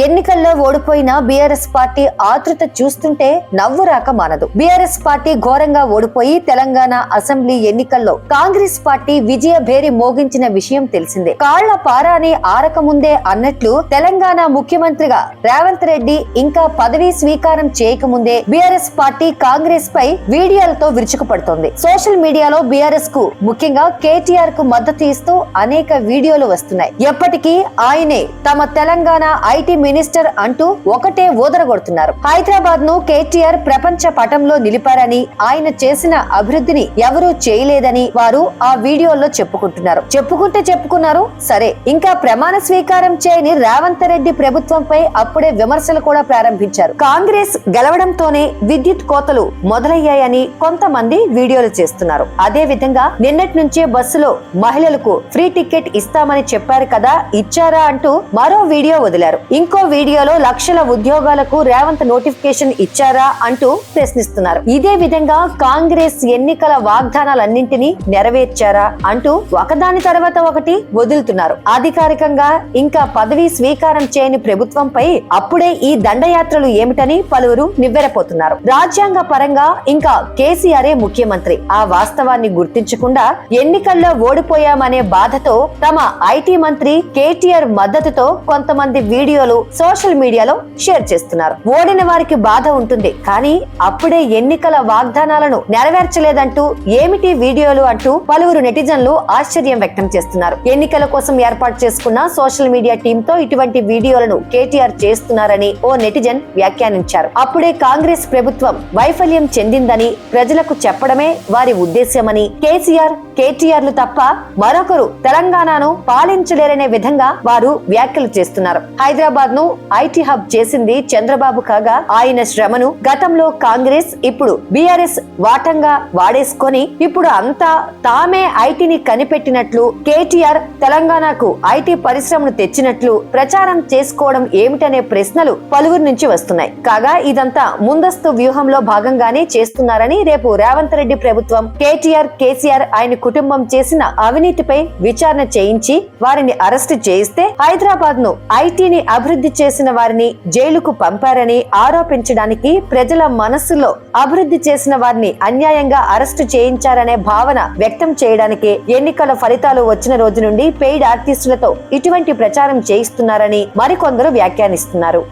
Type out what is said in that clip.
ఎన్నికల్లో ఓడిపోయిన BRS party ఆతృత చూస్తుంటే నవ్వు రాక మానదు. బీఆర్ఎస్ పార్టీ ఘోరంగా ఓడిపోయి తెలంగాణ అసెంబ్లీ ఎన్నికల్లో కాంగ్రెస్ పార్టీ విజయ భేరి మోగించిన విషయం తెలిసిందే. కాళ్ల పారాని ఆరకముందే అన్నట్లు తెలంగాణ ముఖ్యమంత్రిగా రేవంత్ రెడ్డి ఇంకా పదవీ స్వీకారం చేయకముందే బీఆర్ఎస్ పార్టీ కాంగ్రెస్ పై వీడియోలతో విరుచుకుపడుతోంది. సోషల్ మీడియాలో బీఆర్ఎస్ కు ముఖ్యంగా కేటీఆర్ కు మద్దతు ఇస్తూ అనేక వీడియోలు వస్తున్నాయి. ఎప్పటికీ ఆయనే తమ తెలంగాణ ఐటీ మినిస్టర్ అంటూ ఒకటే ఊదరగొడుతున్నారు. హైదరాబాద్ ను కేటీఆర్ ప్రపంచ పటంలో నిలిపారని, ఆయన చేసిన అభివృద్ధిని ఎవరూ చేయలేదని వారు ఆ వీడియోల్లో చెప్పుకున్నారు. సరే, ఇంకా ప్రమాణ స్వీకారం చేయని రేవంత్ రెడ్డి ప్రభుత్వంపై అప్పుడే విమర్శలు కూడా ప్రారంభించారు. కాంగ్రెస్ గెలవడంతోనే విద్యుత్ కోతలు మొదలయ్యాయని కొంతమంది వీడియోలు చేస్తున్నారు. అదే విధంగా నిన్నటి నుంచే బస్సులో మహిళలకు ఫ్రీ టికెట్ ఇస్తామని చెప్పారు కదా, ఇచ్చారా అంటూ మరో వీడియో వదిలారు. ఇంకో వీడియోలో లక్షల ఉద్యోగాలకు రేవంత్ నోటిఫికేషన్ ఇచ్చారా అంటూ ప్రశ్నిస్తున్నారు. ఇదే విధంగా కాంగ్రెస్ ఎన్నికల వాగ్దానాలన్నింటినీ నెరవేర్చారా అంటూ ఒకదాని తర్వాత ఒకటి వదులుతున్నారు. అధికారికంగా ఇంకా పదవీ స్వీకారం చేయని ప్రభుత్వంపై అప్పుడే ఈ దండయాత్రలు ఏమిటని పలువురు నివ్వెరపోతున్నారు. రాజ్యాంగ పరంగా ఇంకా కేసీఆరే ముఖ్యమంత్రి. ఆ వాస్తవాన్ని గుర్తించకుండా ఎన్నికల్లో ఓడిపోయామనే బాధతో తమ ఐటీ మంత్రి కేటీఆర్ మద్దతుతో కొంతమంది వీడియోలు సోషల్ మీడియాలో షేర్ చేస్తున్నారు. ఓడిన వారికి బాధ ఉంటుంది, కానీ అప్పుడే ఎన్నికల వాగ్దానాలను నెరవేర్చలేదంటూ ఏమిటి వీడియోలు అంటూ పలువురు నెటిజన్లు ఆశ్చర్యం వ్యక్తం చేస్తున్నారు. ఎన్నికల కోసం ఏర్పాటు చేసుకున్న సోషల్ మీడియా టీమ్ తో ఇటువంటి వీడియోలను కేటీఆర్ చేస్తున్నారని ఓ నెటిజన్ వ్యాఖ్యానించారు. అప్పుడే కాంగ్రెస్ ప్రభుత్వం వైఫల్యం చెందిందని ప్రజలకు చెప్పడమే వారి ఉద్దేశ్యమని, కేటీఆర్లు తప్ప మరొకరు తెలంగాణను పాలించలేరనే విధంగా వారు వ్యాఖ్యలు చేస్తున్నారు. హైదరాబాద్ ను ఐటీ హబ్ చేసింది చంద్రబాబు కాగా ఆయన శ్రమను గతంలో కాంగ్రెస్, ఇప్పుడు బీఆర్ఎస్ వాటంగా వాడేసుకొని ఇప్పుడు అంతా తామే ఐటీని కనిపెట్టినట్లు, కేటీఆర్ తెలంగాణకు ఐటీ పరిశ్రమను తెచ్చినట్లు ప్రచారం చేసుకోవడం ఏమిటనే ప్రశ్నలు పలువురు నుంచి వస్తున్నాయి. కాగా ఇదంతా ముందస్తు వ్యూహంలో భాగంగానే చేస్తున్నారని, రేపు రేవంత్ రెడ్డి ప్రభుత్వం కేసీఆర్ ఆయన కుటుంబం చేసిన అవినీతిపై విచారణ చేయించి వారిని అరెస్టు చేయిస్తే హైదరాబాద్ ను ఐటీని అభివృద్ధి చేసిన వారిని జైలుకు పంపారని ఆరోపించడానికి, ప్రజల మనస్సులో అభివృద్ధి చేసిన వారిని అన్యాయంగా అరెస్టు చేయించారనే భావన వ్యక్తం చేయడానికి ఎన్నికల ఫలితాలు వచ్చిన రోజు నుండి పెయిడ్ ఆర్టిస్టులతో ఇటువంటి ప్రచారం చేయిస్తున్నారని మరికొందరు వ్యాఖ్యానిస్తున్నారు.